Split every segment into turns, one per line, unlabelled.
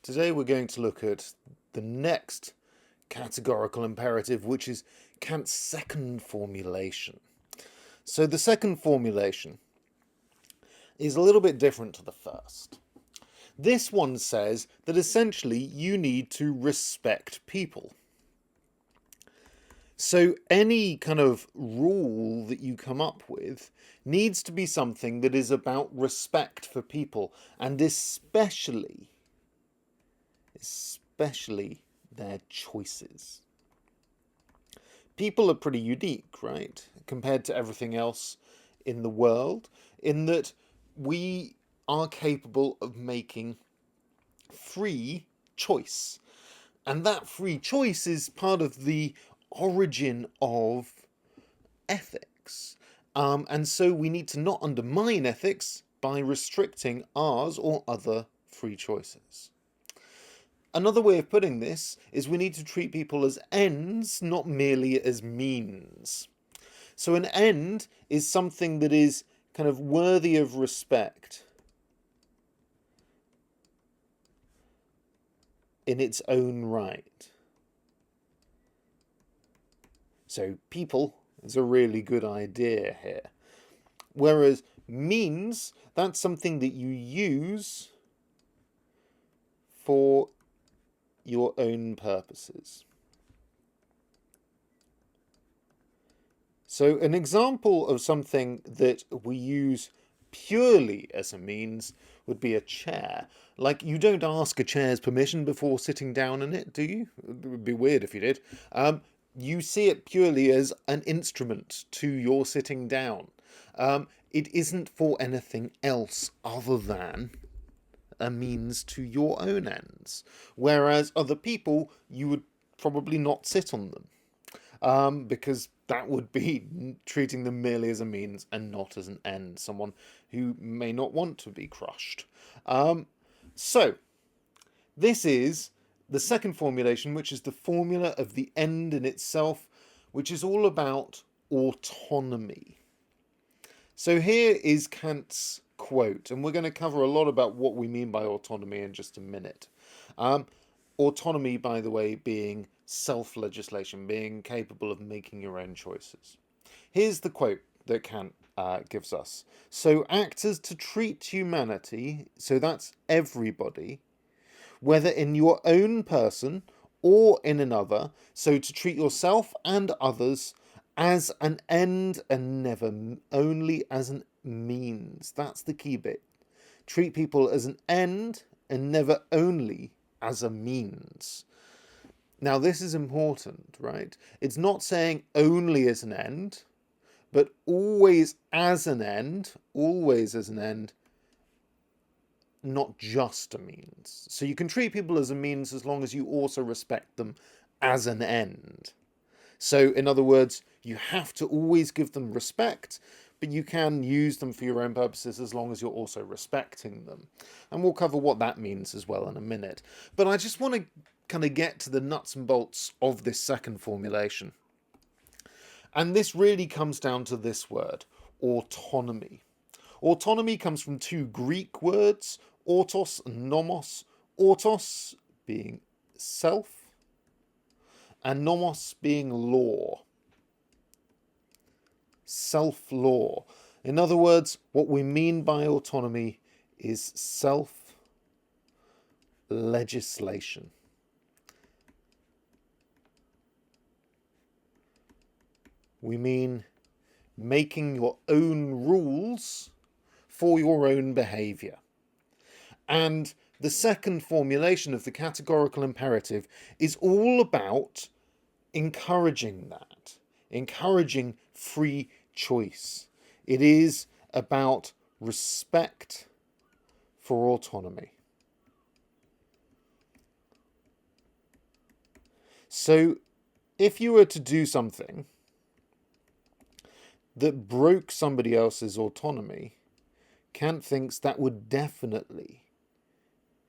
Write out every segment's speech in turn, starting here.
Today we're going to look at the next categorical imperative, which is Kant's second formulation. So the second formulation is a little bit different to the first. This one says that essentially you need to respect people. So any kind of rule that you come up with needs to be something that is about respect for people, and especially their choices. People are pretty unique, right, compared to everything else in the world, in that we are capable of making free choice. And that free choice is part of the origin of ethics. And so we need to not undermine ethics by restricting ours or other free choices. Another way of putting this is we need to treat people as ends, not merely as means. So an end is something that is kind of worthy of respect in its own right. So people is a really good idea here. Whereas means, that's something that you use for your own purposes. So an example of something that we use purely as a means would be a chair. Like, you don't ask a chair's permission before sitting down in it, do you? It would be weird if you did. You see it purely as an instrument to your sitting down. It isn't for anything else other than a means to your own ends. Whereas other people, you would probably not sit on them. Because that would be treating them merely as a means and not as an end. Someone who may not want to be crushed. So, this is the second formulation, which is the formula of the end in itself, which is all about autonomy. So here is Kant's quote, and we're going to cover a lot about what we mean by autonomy in just a minute. Autonomy, by the way, being self-legislation, being capable of making your own choices. Here's the quote that Kant gives us. So act as to treat humanity, so that's everybody, whether in your own person or in another, so to treat yourself and others as an end and never only as an means. That's the key bit. Treat people as an end and never only as a means. Now, this is important, right? It's not saying only as an end, but always as an end, not just a means. So you can treat people as a means as long as you also respect them as an end. So, in other words, you have to always give them respect, but you can use them for your own purposes as long as you're also respecting them. And we'll cover what that means as well in a minute. But I just want to kind of get to the nuts and bolts of this second formulation. And this really comes down to this word, autonomy. Autonomy comes from two Greek words, autos and nomos. Autos being self, and nomos being law. Self-law. In other words, what we mean by autonomy is self-legislation. We mean making your own rules for your own behaviour. And the second formulation of the categorical imperative is all about encouraging that, encouraging free choice. It is about respect for autonomy. So, if you were to do something that broke somebody else's autonomy, Kant thinks that would definitely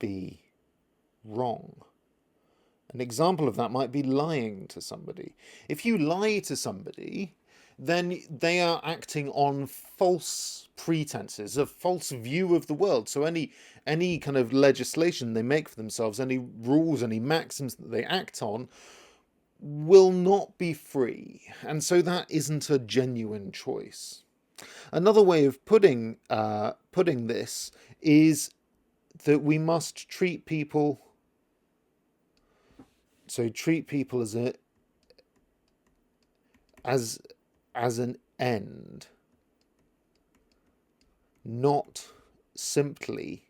be wrong. An example of that might be lying to somebody. If you lie to somebody, then they are acting on false pretenses, a false view of the world. So any kind of legislation they make for themselves, any rules, any maxims that they act on, will not be free. And so that isn't a genuine choice. Another way of putting this is that we must treat people as an end, not simply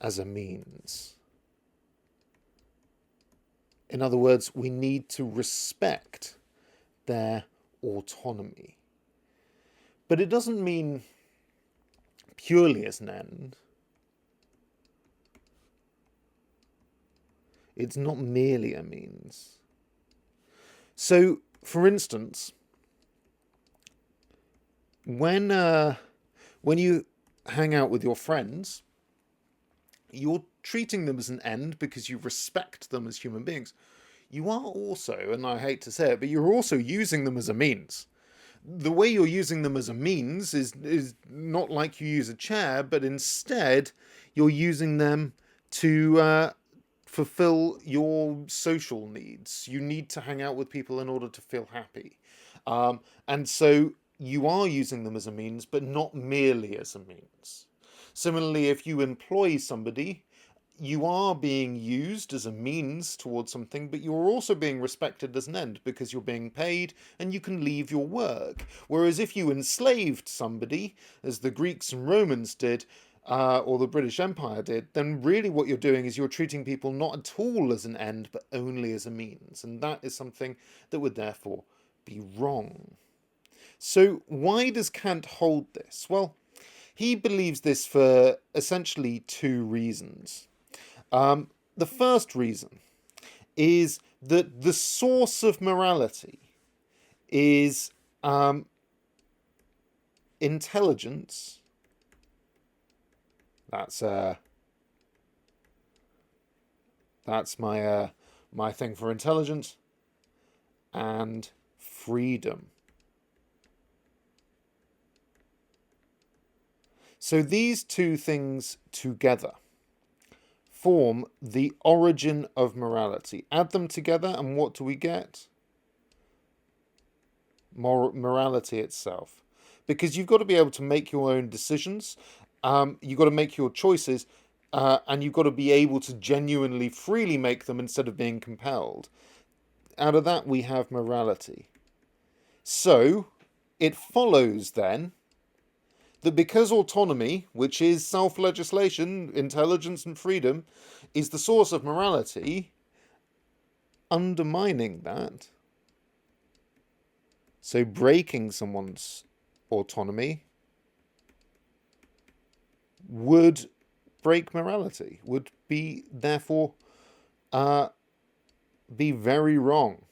as a means. In other words, we need to respect their autonomy. But it doesn't mean purely as an end. It's not merely a means. So, for instance, when you hang out with your friends, you're treating them as an end because you respect them as human beings. You are also, and I hate to say it, but you're also using them as a means. The way you're using them as a means is not like you use a chair, but instead you're using them to fulfill your social needs. You need to hang out with people in order to feel happy. And so you are using them as a means, but not merely as a means. Similarly, if you employ somebody, you are being used as a means towards something, but you're also being respected as an end because you're being paid and you can leave your work. Whereas if you enslaved somebody, as the Greeks and Romans did, or the British Empire did, then really what you're doing is you're treating people not at all as an end, but only as a means. And that is something that would therefore be wrong. So why does Kant hold this? Well, he believes this for essentially two reasons. The first reason is that the source of morality is intelligence. That's my thing for intelligence, and freedom. So these two things together form the origin of morality. Add them together, and what do we get? Morality itself. Because you've got to be able to make your own decisions, you've got to make your choices, and you've got to be able to genuinely, freely make them instead of being compelled. Out of that, we have morality. So, it follows then that because autonomy, which is self-legislation, intelligence and freedom, is the source of morality, undermining that, so breaking someone's autonomy, would break morality, would be therefore be very wrong.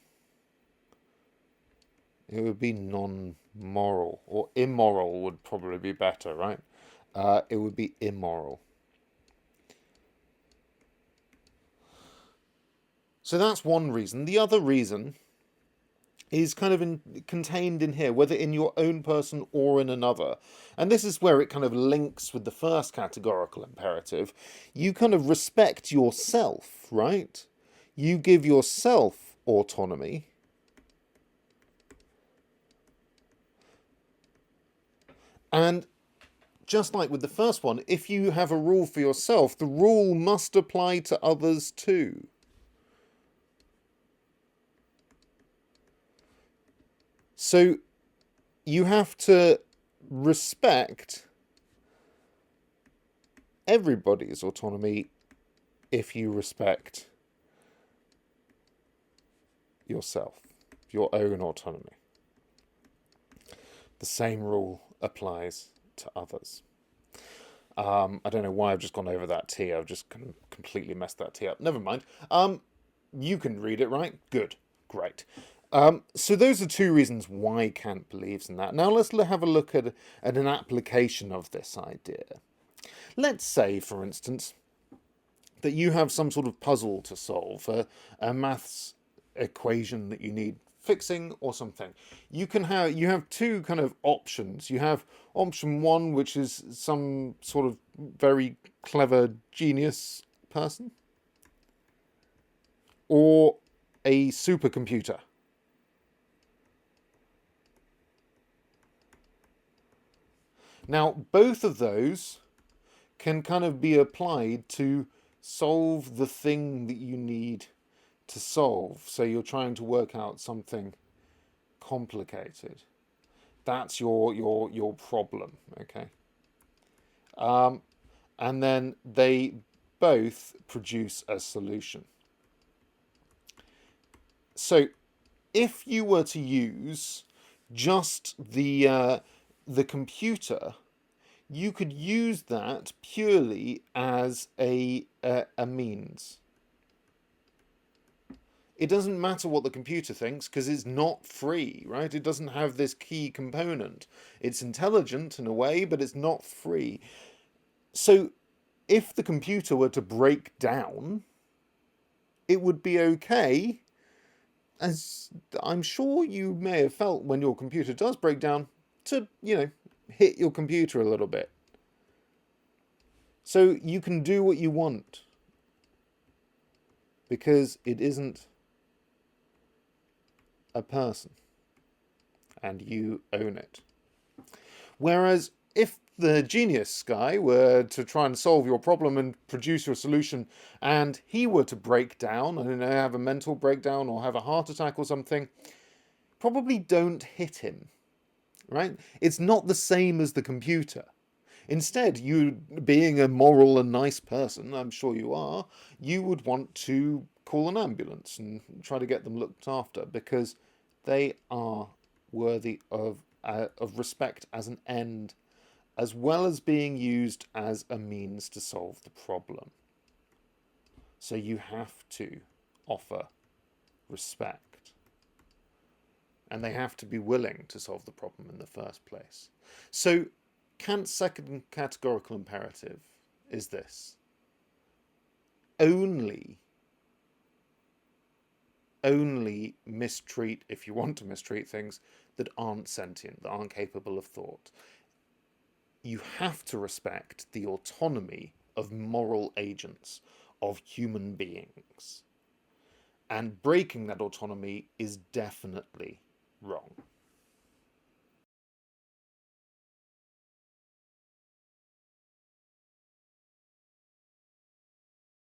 It would be non-moral, or immoral would probably be better, right? It would be immoral. So that's one reason. The other reason is kind of contained in here, whether in your own person or in another. And this is where it kind of links with the first categorical imperative. You kind of respect yourself, right? You give yourself autonomy. And just like with the first one, if you have a rule for yourself, the rule must apply to others too. So you have to respect everybody's autonomy if you respect yourself, your own autonomy. The same rule applies to others. I don't know why I've just gone over that T. I've just completely messed that T up. Never mind. You can read it, right? Good. Great. So those are two reasons why Kant believes in that. Now let's have a look at an application of this idea. Let's say, for instance, that you have some sort of puzzle to solve, a maths equation that you need fixing or something. You have two kind of options. You have option one, which is some sort of very clever genius person, or a supercomputer. Now, both of those can kind of be applied to solve the thing that you need to solve. So you're trying to work out something complicated. That's your problem, okay? And then they both produce a solution. So if you were to use just the computer, you could use that purely as a means. It doesn't matter what the computer thinks because it's not free, right? It doesn't have this key component. It's intelligent in a way, but it's not free. So if the computer were to break down, it would be okay, as I'm sure you may have felt when your computer does break down, to, hit your computer a little bit. So you can do what you want because it isn't a person and you own it. Whereas if the genius guy were to try and solve your problem and produce your solution, and he were to break down, and have a mental breakdown or have a heart attack or something, probably don't hit him, right? It's not the same as the computer. Instead, you, being a moral and nice person, I'm sure you are, you would want to call an ambulance and try to get them looked after because they are worthy of respect as an end, as well as being used as a means to solve the problem. So you have to offer respect. And they have to be willing to solve the problem in the first place. So Kant's second categorical imperative is this: only mistreat, if you want to mistreat things that aren't sentient, that aren't capable of thought. You have to respect the autonomy of moral agents, of human beings. And breaking that autonomy is definitely wrong.